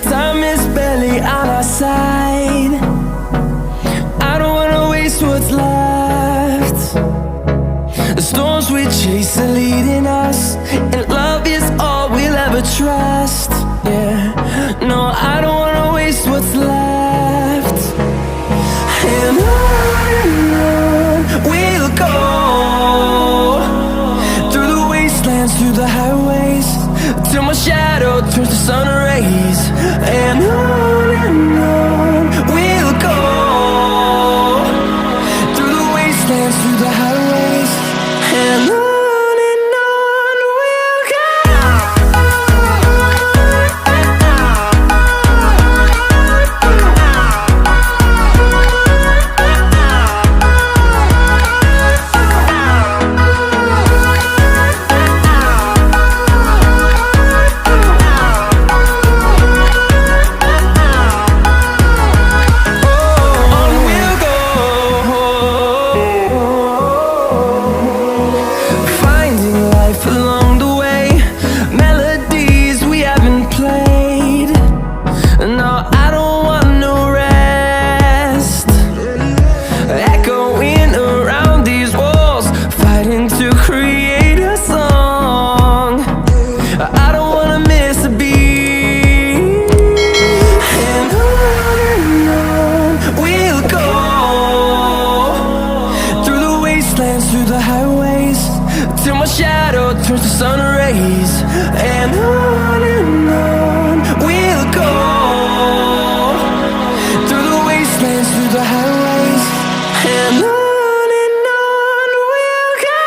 Time is barely on our side. I don't wanna waste what's left. The storms we chase are leading us, and love is all we'll ever trust. Yeah, no, I don't wanna waste what's left. And on we'll go, through the wastelands, through the highways, till my shadow turns to sun rays. And on we'll go, through the wastelands, through the highways, and on we'll go. Through the highways, till my shadow turns to sun rays. And on we'll go, through the wastelands, through the highways, and on we'll go.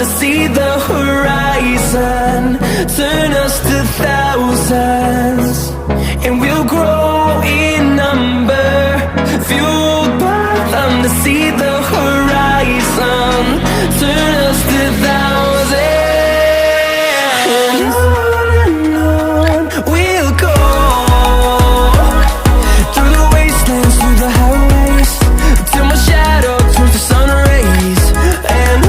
To see the horizon turn us to thousands, and we'll grow in number, fueled by them. To see the horizon turn us to thousands, and on we'll go, through the wastelands, through the highways, till my shadow turns to sun rays. And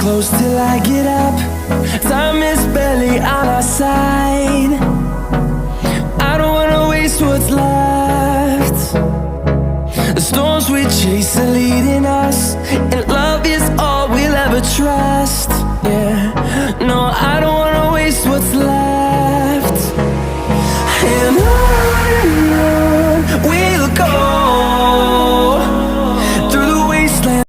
close till I get up. Time is barely on our side. I don't wanna waste what's left. The storms we chase are leading us, and love is all we'll ever trust. Yeah, no, I don't wanna waste what's left.